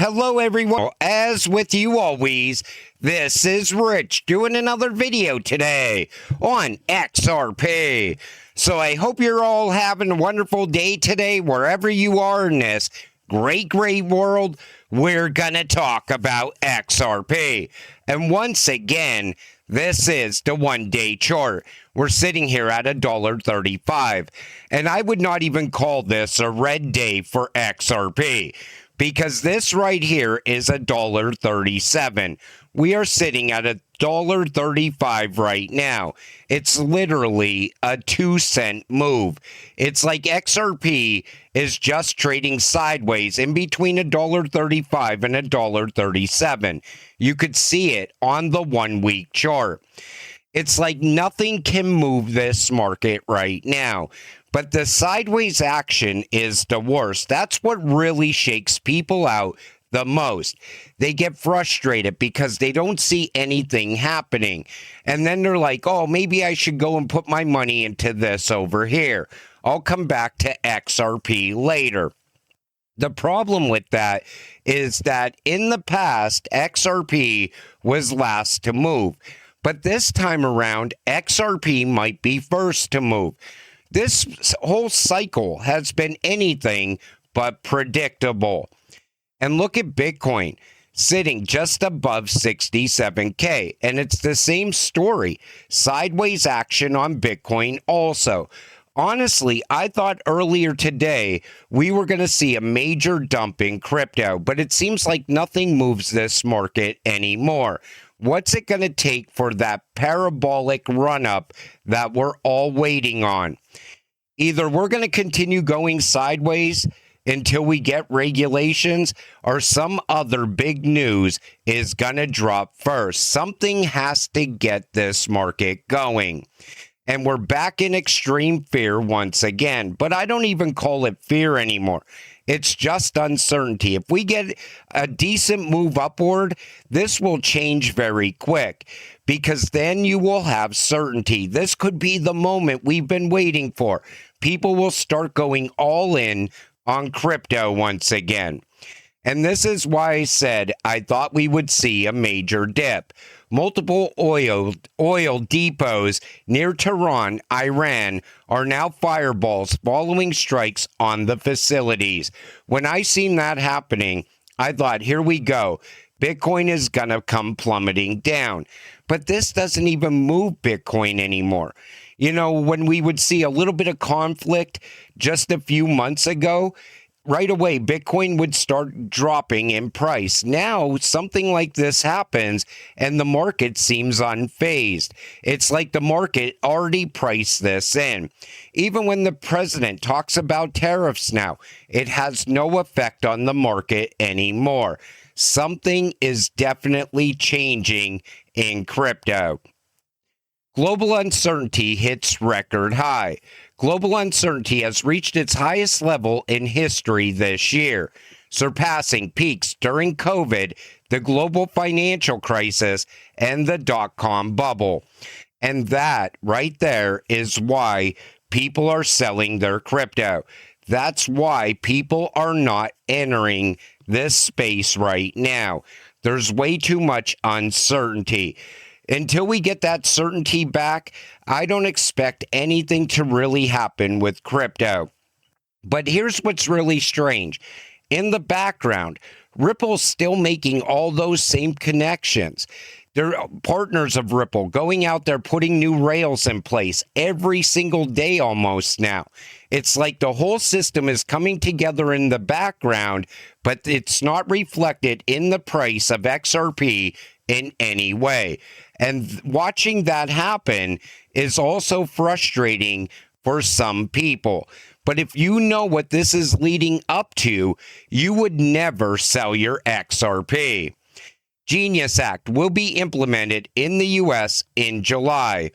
Hello everyone, as with you always, this is Rich doing another video today on XRP. So I hope you're all having a wonderful day today, wherever you are in this great world. We're gonna talk about XRP. And once again, this is the one-day chart. We're sitting here at $1.35. And I would not even call this a red day for XRP, because this right here is $1.37. We are sitting at $1.35 right now. It's literally a 2-cent move. It's like XRP is just trading sideways in between $1.35 and $1.37. You could see it on the 1-week chart. It's like nothing can move this market right now. But the sideways action is the worst. That's what really shakes people out the most. They get frustrated because they don't see anything happening. And then they're like, oh, maybe I should go and put my money into this over here. I'll come back to XRP later. The problem with that is that in the past, XRP was last to move. But this time around, XRP might be first to move. This whole cycle has been anything but predictable. And look at Bitcoin sitting just above 67K. And it's the same story. Sideways action on Bitcoin also. Honestly, I thought earlier today we were going to see a major dump in crypto, but it seems like nothing moves this market anymore. What's it going to take for that parabolic run-up that we're all waiting on? Either we're going to continue going sideways until we get regulations, or some other big news is going to drop first. Something has to get this market going. And we're back in extreme fear once again. But I don't even call it fear anymore. It's just uncertainty. If we get a decent move upward, this will change very quick, because then you will have certainty. This could be the moment we've been waiting for. People will start going all in on crypto once again. And this is why I said I thought we would see a major dip. Multiple oil depots near Tehran, Iran, are now fireballs following strikes on the facilities. When I seen that happening, I thought, here we go. Bitcoin is going to come plummeting down. But this doesn't even move Bitcoin anymore. You know, when we would see a little bit of conflict just a few months ago, right away, Bitcoin would start dropping in price. Now, something like this happens, and the market seems unfazed. It's like the market already priced this in. Even when the president talks about tariffs now, it has no effect on the market anymore. Something is definitely changing in crypto. Global uncertainty hits record high. Global uncertainty has reached its highest level in history this year, surpassing peaks during COVID, the global financial crisis, and the dot-com bubble. And that right there is why people are selling their crypto. That's why people are not entering this space right now. There's way too much uncertainty. Until we get that certainty back, I don't expect anything to really happen with crypto. But here's what's really strange. In the background, Ripple's still making all those same connections. They're partners of Ripple, going out there putting new rails in place every single day almost now. It's like the whole system is coming together in the background, but it's not reflected in the price of XRP in any way. And watching that happen is also frustrating for some people. But if you know what this is leading up to, you would never sell your XRP. Genius Act will be implemented in the U.S. in July.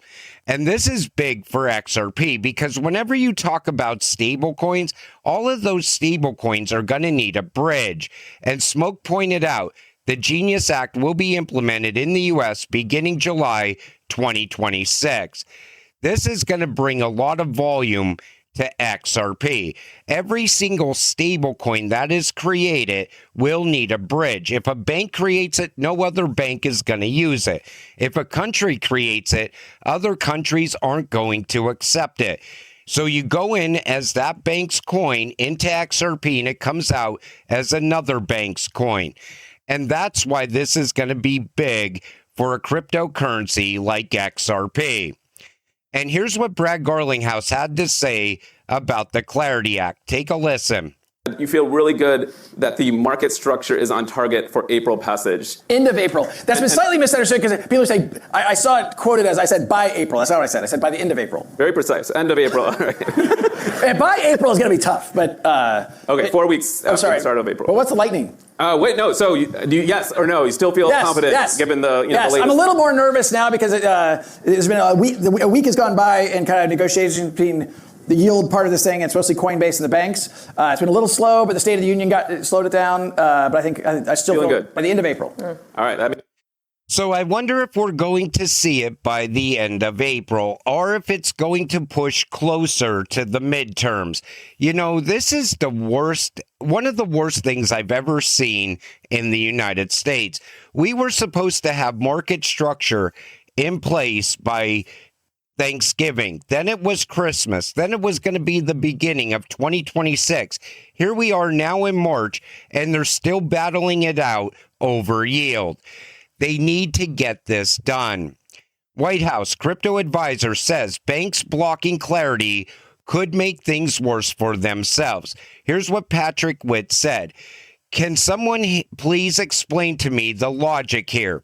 And this is big for XRP, because whenever you talk about stablecoins, all of those stablecoins are going to need a bridge. And Smoke pointed out, the Genius Act will be implemented in the U.S. beginning July 2026. This is going to bring a lot of volume to XRP. Every single stablecoin that is created will need a bridge. If a bank creates it, no other bank is going to use it. If a country creates it, other countries aren't going to accept it. So you go in as that bank's coin into XRP and it comes out as another bank's coin. And that's why this is going to be big for a cryptocurrency like XRP. And here's what Brad Garlinghouse had to say about the Clarity Act. Take a listen. You feel really good that the market structure is on target for April passage. End of April. That's been slightly misunderstood because people say, I saw it quoted as, I said by April. That's not what I said. I said by the end of April. Very precise. End of April. All right. And by April is going to be tough, but... okay, 4 weeks after the start of April. But what's the lightning? Wait, no. So, do you, yes or no? You still feel confident given the, the latest? I'm a little more nervous now because there's been a week has gone by in kind of negotiations between the yield part of this thing. It's mostly Coinbase and the banks. It's been a little slow, but the State of the Union slowed it down. But I think I still feel good by the end of April. All right. So I wonder if we're going to see it by the end of April or if it's going to push closer to the midterms. You know, this is one of the worst things I've ever seen in the United States. We were supposed to have market structure in place by Thanksgiving. Then it was Christmas. Then it was going to be the beginning of 2026. Here we are now in March, and they're still battling it out over yield. They need to get this done. White House crypto advisor says banks blocking Clarity could make things worse for themselves. Here's what Patrick Witt said. Can someone please explain to me the logic here?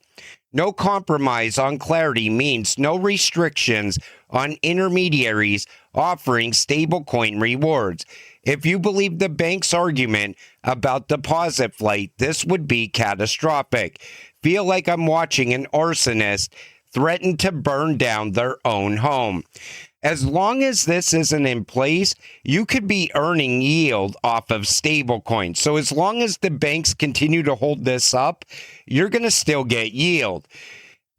No compromise on Clarity means no restrictions on intermediaries offering stablecoin rewards. If you believe the bank's argument about deposit flight, this would be catastrophic. Feel like I'm watching an arsonist threaten to burn down their own home. As long as this isn't in place, you could be earning yield off of stablecoins. So as long as the banks continue to hold this up, you're going to still get yield.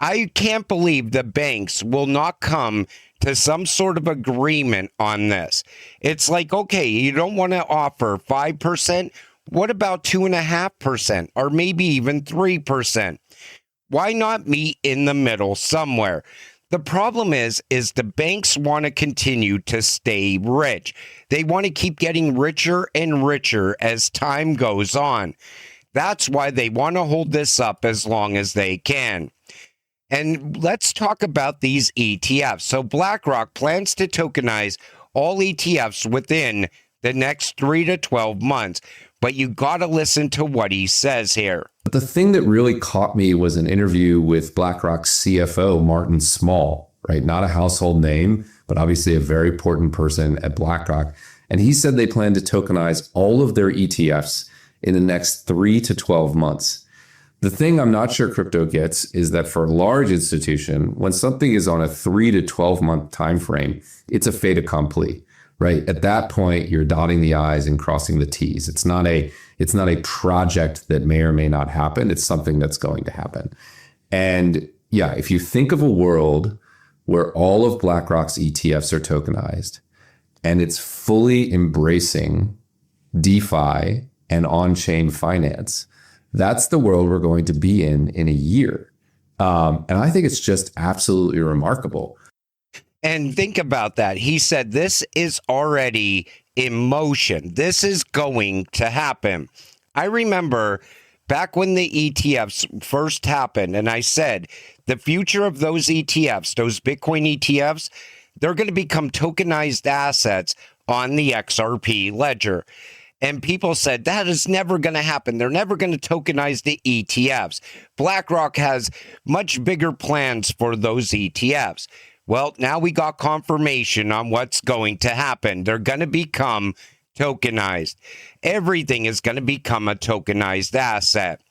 I can't believe the banks will not come to some sort of agreement on this. It's like, okay, you don't want to offer 5%. What about 2.5% or maybe even 3%? Why not meet in the middle somewhere? The problem is the banks want to continue to stay rich. They want to keep getting richer and richer as time goes on. That's why they want to hold this up as long as they can. And let's talk about these ETFs. So BlackRock plans to tokenize all ETFs within the next 3 to 12 months. But you got to listen to what he says here. The thing that really caught me was an interview with BlackRock's CFO, Martin Small, right? Not a household name, but obviously a very important person at BlackRock. And he said they plan to tokenize all of their ETFs in the next 3 to 12 months. The thing I'm not sure crypto gets is that for a large institution, when something is on a 3 to 12 month time frame, it's a fait accompli. Right. At that point, you're dotting the I's and crossing the T's. It's not a project that may or may not happen. It's something that's going to happen. And yeah, if you think of a world where all of BlackRock's ETFs are tokenized and it's fully embracing DeFi and on-chain finance, that's the world we're going to be in a year. And I think it's just absolutely remarkable. And think about that. He said this is already in motion. This is going to happen. I remember back when the ETFs first happened, and I said the future of those ETFs, those Bitcoin ETFs, they're going to become tokenized assets on the XRP ledger. And people said that is never going to happen. They're never going to tokenize the ETFs. BlackRock has much bigger plans for those ETFs. Well, now we got confirmation on what's going to happen. They're going to become tokenized. Everything is going to become a tokenized asset.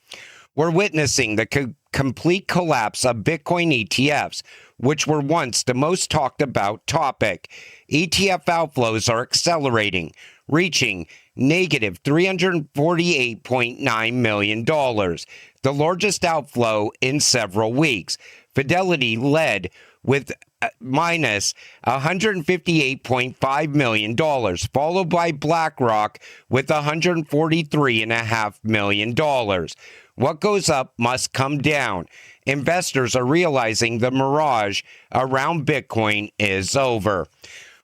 We're witnessing the complete collapse of Bitcoin ETFs, which were once the most talked about topic. ETF outflows are accelerating, reaching negative $348.9 million, the largest outflow in several weeks. Fidelity led with minus $158.5 million, followed by BlackRock with $143.5 million. What goes up must come down. Investors are realizing the mirage around Bitcoin is over.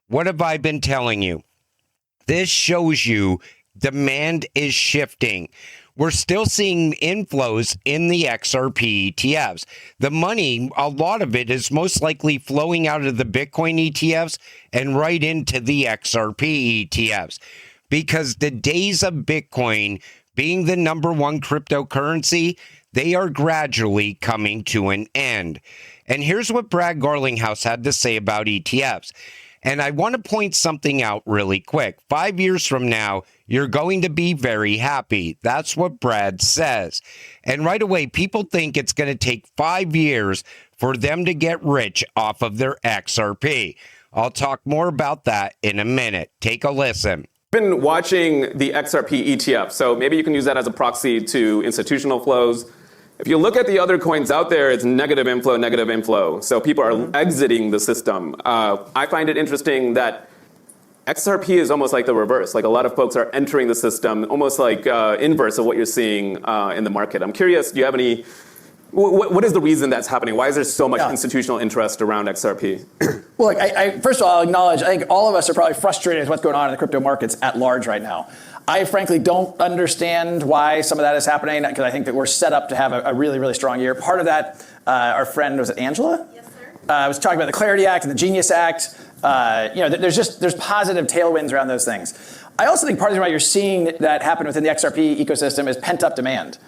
What have I been telling you? This shows you demand is shifting. We're still seeing inflows in the XRP ETFs. The money, a lot of it is most likely flowing out of the Bitcoin ETFs and right into the XRP ETFs, because the days of Bitcoin being the number one cryptocurrency, they are gradually coming to an end. And here's what Brad Garlinghouse had to say about ETFs. And I want to point something out really quick. 5 years from now, you're going to be very happy. That's what Brad says. And right away, people think it's going to take 5 years for them to get rich off of their XRP. I'll talk more about that in a minute. Take a listen. Been watching the XRP ETF, so maybe you can use that as a proxy to institutional flows. If you look at the other coins out there, it's negative inflow. So people are exiting the system. I find it interesting that XRP is almost like the reverse. Like, a lot of folks are entering the system, almost like inverse of what you're seeing in the market. I'm curious, do you have any, what is the reason that's happening? Why is there so much institutional interest around XRP? Well, look, first of all, I'll acknowledge, I think all of us are probably frustrated with what's going on in the crypto markets at large right now. I frankly don't understand why some of that is happening, because I think that we're set up to have a really, really strong year. Part of that, our friend, was it Angela? Yes, sir. Was talking about the Clarity Act and the Genius Act. There's positive tailwinds around those things. I also think part of the reason why you're seeing that happen within the XRP ecosystem is pent-up demand.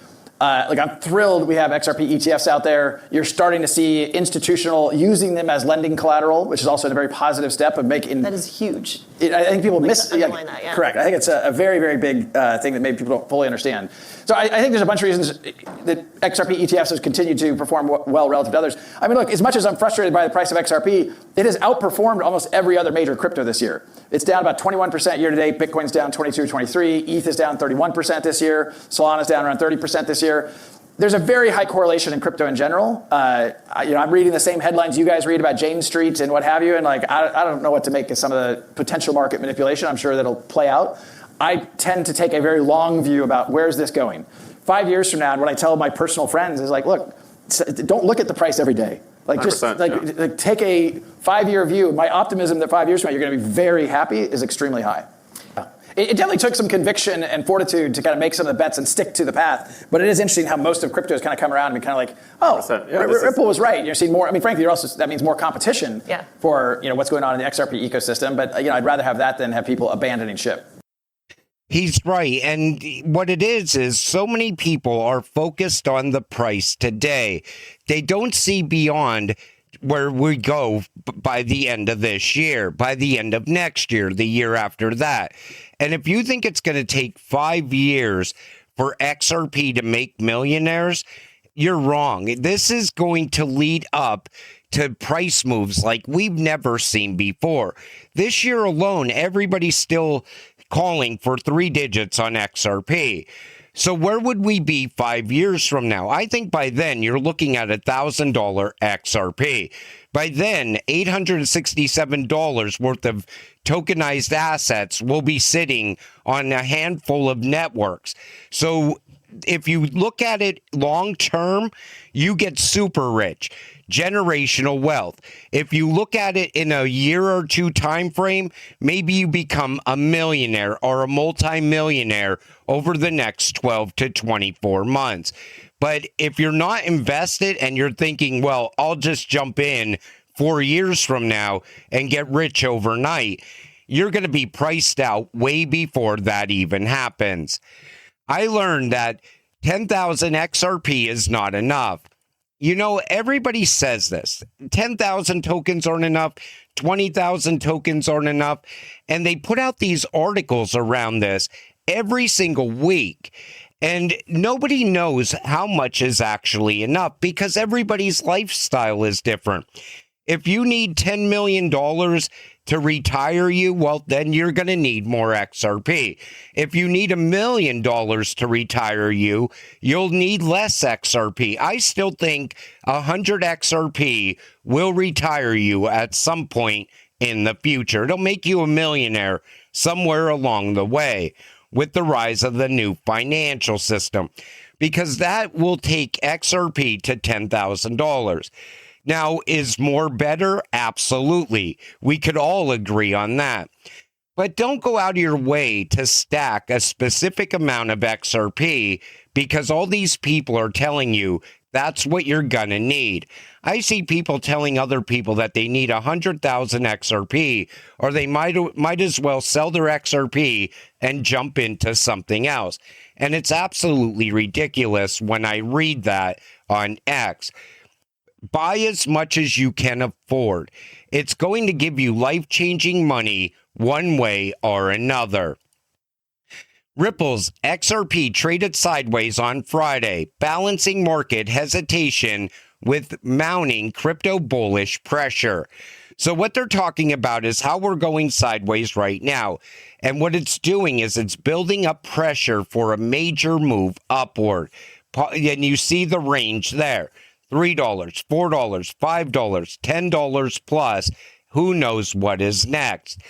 I'm thrilled we have XRP ETFs out there. You're starting to see institutional using them as lending collateral, which is also a very positive step of making. That is huge. I think people miss. Underline that, yeah. Correct. I think it's a very, very big thing that maybe people don't fully understand. So I think there's a bunch of reasons that XRP ETFs have continued to perform well relative to others. I mean, look, as much as I'm frustrated by the price of XRP, it has outperformed almost every other major crypto this year. It's down about 21% year to date. Bitcoin's down 22, 23. ETH is down 31% this year. Solana's down around 30% this year. There's a very high correlation in crypto in general. I'm reading the same headlines you guys read about Jane Street and what have you, and I don't know what to make of some of the potential market manipulation. I'm sure that'll play out. I tend to take a very long view about where's this going. 5 years from now, and what I tell my personal friends is look, don't look at the price every day. Take a 5-year view. My optimism that 5 years from now you're going to be very happy is extremely high. It definitely took some conviction and fortitude to kind of make some of the bets and stick to the path. But it is interesting how most of crypto has kind of come around and been kind of like, Ripple was right. You're seeing more. I mean, frankly, that means more competition for what's going on in the XRP ecosystem. But I'd rather have that than have people abandoning ship. He's right. And what it is so many people are focused on the price today. They don't see beyond where we go by the end of this year, by the end of next year, the year after that. And if you think it's going to take 5 years for XRP to make millionaires, you're wrong. This is going to lead up to price moves like we've never seen before. This year alone, everybody's still calling for 3 digits on XRP. So where would we be 5 years from now? I think by then you're looking at $1,000 XRP. By then, $867 worth of tokenized assets will be sitting on a handful of networks. So if you look at it long term, you get super rich. Generational wealth. If you look at it in a year or two time frame, maybe you become a millionaire or a multimillionaire over the next 12 to 24 months. But if you're not invested and you're thinking, well, I'll just jump in 4 years from now and get rich overnight, you're going to be priced out way before that even happens. I learned that 10,000 XRP is not enough. Everybody says this. 10,000 tokens aren't enough. 20,000 tokens aren't enough. And they put out these articles around this every single week. And nobody knows how much is actually enough because everybody's lifestyle is different. If you need $10 million to retire you, well, then you're going to need more XRP. If you need $1 million to retire you, you'll need less XRP. I still think 100 XRP will retire you at some point in the future. It'll make you a millionaire somewhere along the way with the rise of the new financial system, because that will take XRP to $10,000. Now, is more better? Absolutely. We could all agree on that. But don't go out of your way to stack a specific amount of XRP because all these people are telling you that's what you're going to need. I see people telling other people that they need 100,000 XRP, or they might as well sell their XRP and jump into something else. And it's absolutely ridiculous when I read that on X. Buy as much as you can afford. It's going to give you life-changing money one way or another. Ripple's XRP traded sideways on Friday, balancing market hesitation with mounting crypto bullish pressure. So what they're talking about is how we're going sideways right now. And what it's doing is it's building up pressure for a major move upward. And you see the range there. $3, $4, $5, $10 plus. Who knows what is next?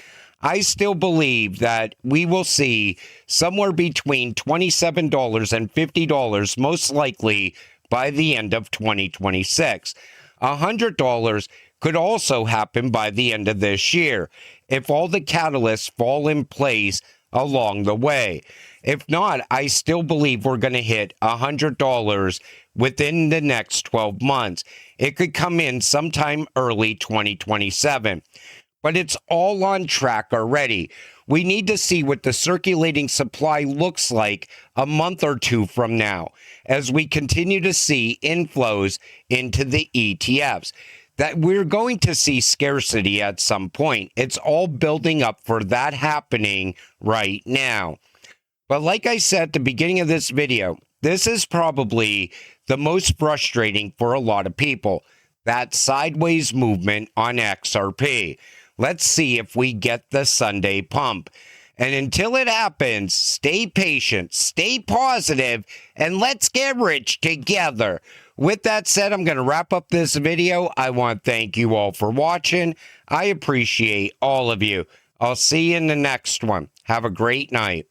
I still believe that we will see somewhere between $27 and $50 most likely by the end of 2026. $100 could also happen by the end of this year if all the catalysts fall in place along the way. If not, I still believe we're going to hit $100 within the next 12 months. It could come in sometime early 2027. But it's all on track already. We need to see what the circulating supply looks like a month or two from now as we continue to see inflows into the ETFs. That we're going to see scarcity at some point. It's all building up for that happening right now. But like I said at the beginning of this video, this is probably the most frustrating for a lot of people, that sideways movement on XRP. Let's see if we get the Sunday pump. And until it happens, stay patient, stay positive, and let's get rich together. With that said, I'm going to wrap up this video. I want to thank you all for watching. I appreciate all of you. I'll see you in the next one. Have a great night.